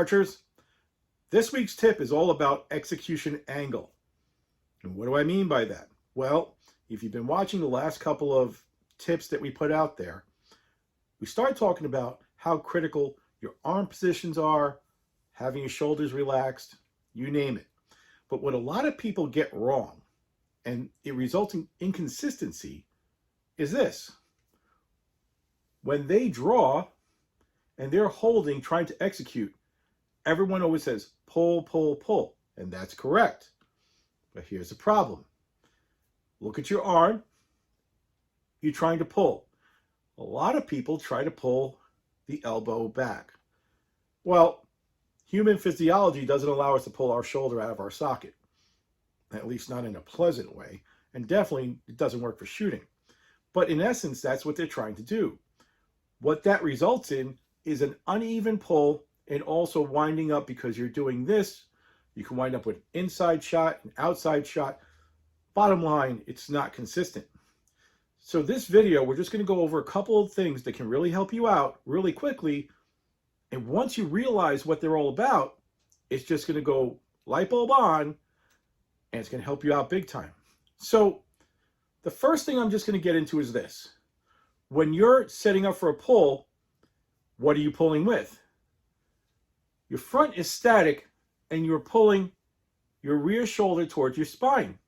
archers? This week's tip is all about execution angle. And what do I mean by that? Well, if you've been watching the last couple of tips that we put out there, we start talking about how critical your arm positions are, having your shoulders relaxed, you name it. But what a lot of people get wrong, and it results in inconsistency, is this. When they draw and they're holding, trying to execute, everyone always says, pull, pull, pull. And that's correct. But here's the problem. Look at your arm. You're trying to pull. A lot of people try to pull the elbow back. Well, human physiology doesn't allow us to pull our shoulder out of our socket, at least not in a pleasant way, and definitely it doesn't work for shooting. But in essence, that's what they're trying to do. What that results in is an uneven pull, and also winding up, because you're doing this, you can wind up with inside shot and outside shot. Bottom line, it's not consistent. So this video, we're just going to go over a couple of things that can really help you out really quickly. And once you realize what they're all about, it's just going to go light bulb on, and it's going to help you out big time. So the first thing I'm just going to get into is this. When you're setting up for a pull, what are you pulling with? Your front is static, and you're pulling your rear shoulder towards your spine.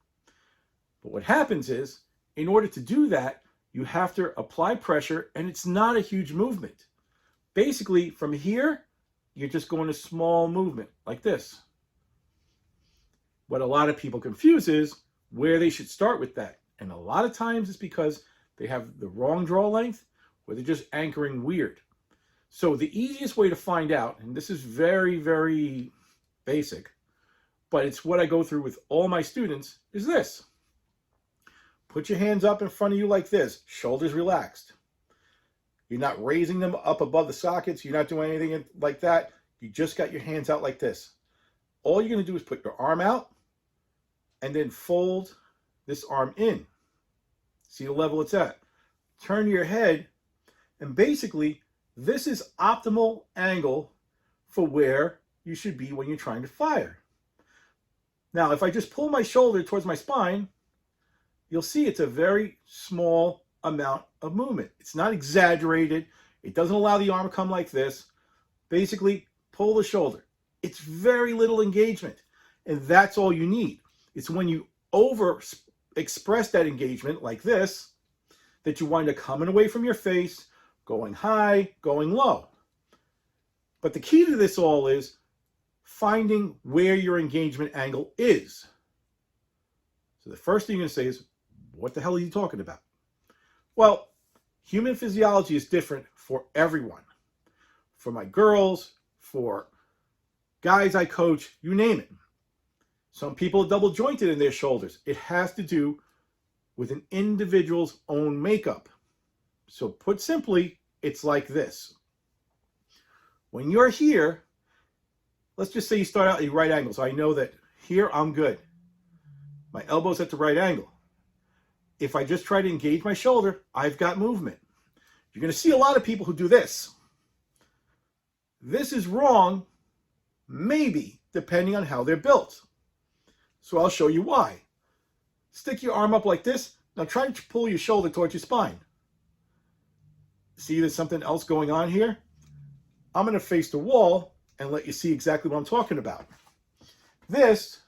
But what happens is, in order to do that, you have to apply pressure, and it's not a huge movement. Basically, from here, you're just going a small movement like this. What a lot of people confuse is where they should start with that. And a lot of times it's because they have the wrong draw length, or they're just anchoring weird. So the easiest way to find out, and this is very, very basic, but it's what I go through with all my students, is this. Put your hands up in front of you like this, shoulders relaxed. You're not raising them up above the sockets. You're not doing anything like that. You just got your hands out like this. All you're going to do is put your arm out and then fold this arm in. See the level it's at. Turn your head, and basically this is optimal angle for where you should be when you're trying to fire. Now, if I just pull my shoulder towards my spine, you'll see it's a very small amount of movement. It's not exaggerated. It doesn't allow the arm to come like this. Basically, pull the shoulder. It's very little engagement, and that's all you need. It's when you over express that engagement like this that you wind up coming away from your face, going high, going low. But the key to this all is finding where your engagement angle is. So the first thing you're going to say is, what the hell are you talking about? Well, human physiology is different for everyone. For my girls, for guys I coach, you name it. Some people are double jointed in their shoulders. It has to do with an individual's own makeup. So put simply, it's like this. When you're here, let's just say you start out at a right angle. So I know that here I'm good. My elbow's at the right angle. If I just try to engage my shoulder, I've got movement. You're going to see a lot of people who do this. This is wrong, maybe, depending on how they're built. So I'll show you why. Stick your arm up like this. Now try to pull your shoulder towards your spine. See, there's something else going on here? I'm going to face the wall and let you see exactly what I'm talking about. This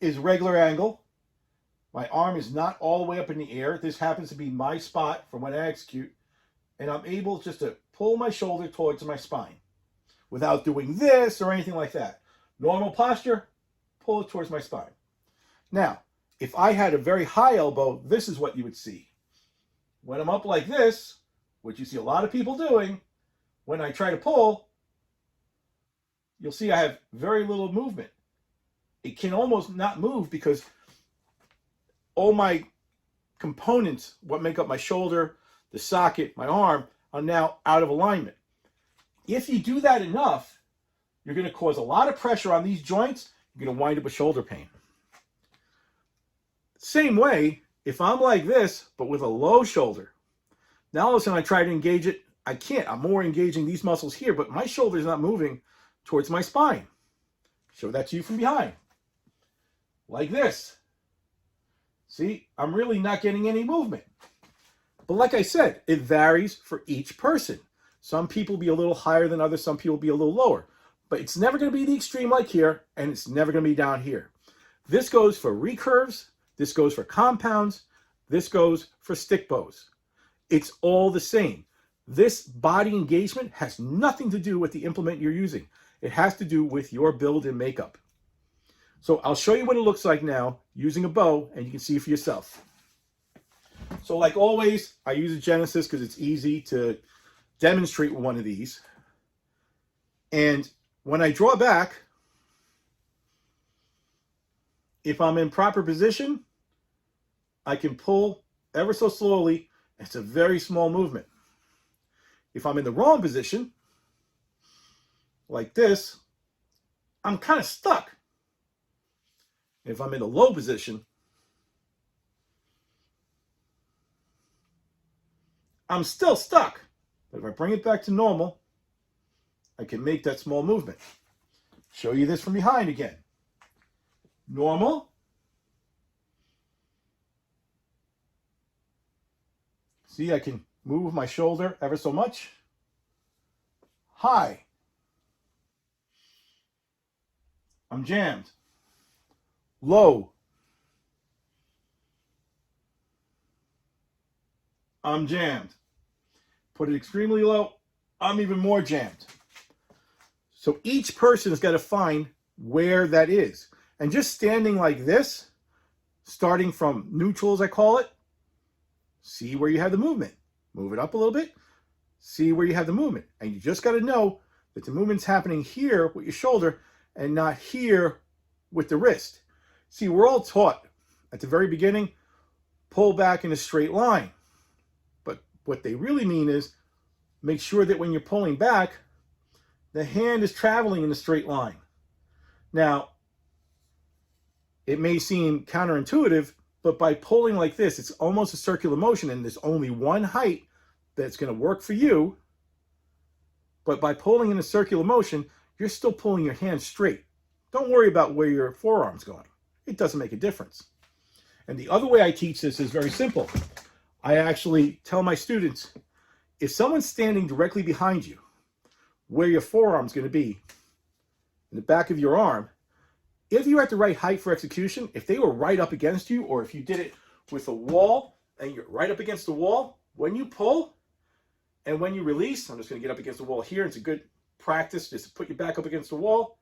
is regular angle. My arm is not all the way up in the air. This happens to be my spot for when I execute. And I'm able just to pull my shoulder towards my spine without doing this or anything like that. Normal posture, pull it towards my spine. Now, if I had a very high elbow, this is what you would see. When I'm up like this, which you see a lot of people doing, when I try to pull, you'll see I have very little movement. It can almost not move because all my components, what make up my shoulder, the socket, my arm, are now out of alignment. If you do that enough, you're going to cause a lot of pressure on these joints. You're going to wind up with shoulder pain. Same way, if I'm like this, but with a low shoulder, now all of a sudden I try to engage it, I can't. I'm more engaging these muscles here, but my shoulder's not moving towards my spine. Show that to you from behind. Like this. See, I'm really not getting any movement. But like I said, it varies for each person. Some people will be a little higher than others. Some people will be a little lower. But it's never going to be the extreme like here, and it's never going to be down here. This goes for recurves. This goes for compounds. This goes for stick bows. It's all the same. This body engagement has nothing to do with the implement you're using. It has to do with your build and makeup. So I'll show you what it looks like now using a bow, and you can see for yourself. So like always, I use a Genesis because it's easy to demonstrate with one of these. And when I draw back, if I'm in proper position, I can pull ever so slowly. It's a very small movement. If I'm in the wrong position, like this, I'm kind of stuck. If I'm in a low position, I'm still stuck. But if I bring it back to normal, I can make that small movement. Show you this from behind again. Normal. See, I can move my shoulder ever so much. High. I'm jammed. Low. I'm jammed. Put it extremely low, I'm even more jammed. So each person has got to find where that is. And just standing like this, starting from neutral as I call it, see where you have the movement. Move it up a little bit, see where you have the movement. And you just got to know that the movement's happening here with your shoulder and not here with the wrist. See, we're all taught at the very beginning, pull back in a straight line. But what they really mean is make sure that when you're pulling back, the hand is traveling in a straight line. Now, it may seem counterintuitive, but by pulling like this, it's almost a circular motion, and there's only one height that's going to work for you. But by pulling in a circular motion, you're still pulling your hand straight. Don't worry about where your forearm's going. It doesn't make a difference. And the other way I teach this is very simple. I actually tell my students, if someone's standing directly behind you, where your forearm's going to be, in the back of your arm, if you're at the right height for execution, if they were right up against you, or if you did it with a wall and you're right up against the wall, when you pull and when you release, I'm just going to get up against the wall here. It's a good practice just to put your back up against the wall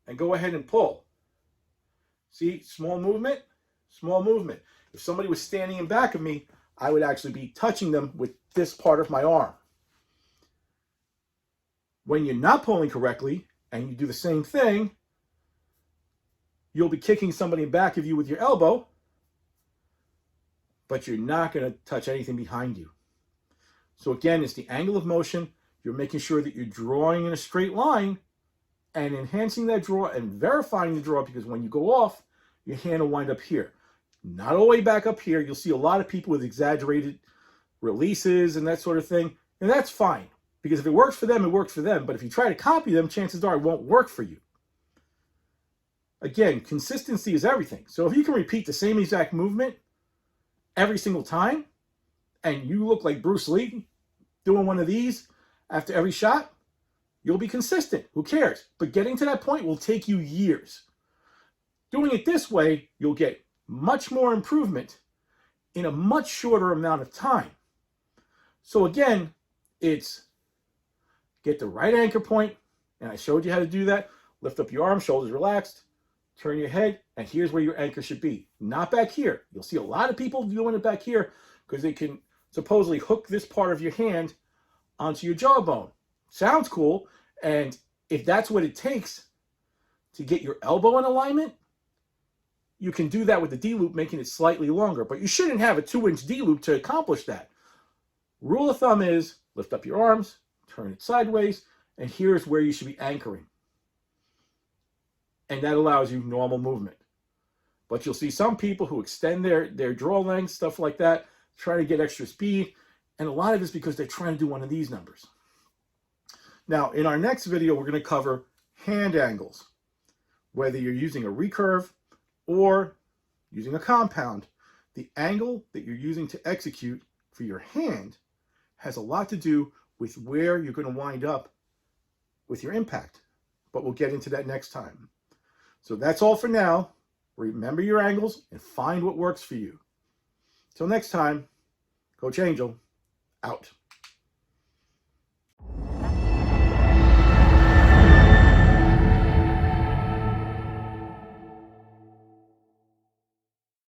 and go ahead and pull. See, small movement, small movement. If somebody was standing in back of me, I would actually be touching them with this part of my arm. When you're not pulling correctly and you do the same thing, you'll be kicking somebody in back of you with your elbow, but you're not going to touch anything behind you. So again, it's the angle of motion. You're making sure that you're drawing in a straight line and enhancing that draw and verifying the draw, because when you go off, your hand will wind up here. Not all the way back up here. You'll see a lot of people with exaggerated releases and that sort of thing. And that's fine, because if it works for them, it works for them. But if you try to copy them, chances are it won't work for you. Again, consistency is everything. So if you can repeat the same exact movement every single time, and you look like Bruce Lee doing one of these after every shot, you'll be consistent. Who cares? But getting to that point will take you years. Doing it this way, you'll get much more improvement in a much shorter amount of time. So again, it's get the right anchor point, and I showed you how to do that. Lift up your arms, shoulders relaxed, turn your head, and here's where your anchor should be. Not back here. You'll see a lot of people doing it back here because they can supposedly hook this part of your hand onto your jawbone. Sounds cool, and if that's what it takes to get your elbow in alignment, you can do that with the D-loop, making it slightly longer, but you shouldn't have a 2-inch D-loop to accomplish that. Rule of thumb is lift up your arms, turn it sideways, and here's where you should be anchoring. And that allows you normal movement. But you'll see some people who extend their draw length, stuff like that, try to get extra speed, And a lot of it's because they're trying to do one of these numbers. Now, in our next video, we're going to cover hand angles. Whether you're using a recurve or using a compound, the angle that you're using to execute for your hand has a lot to do with where you're going to wind up with your impact. But we'll get into that next time. So that's all for now. Remember your angles and find what works for you. Till next time, Coach Angel, out.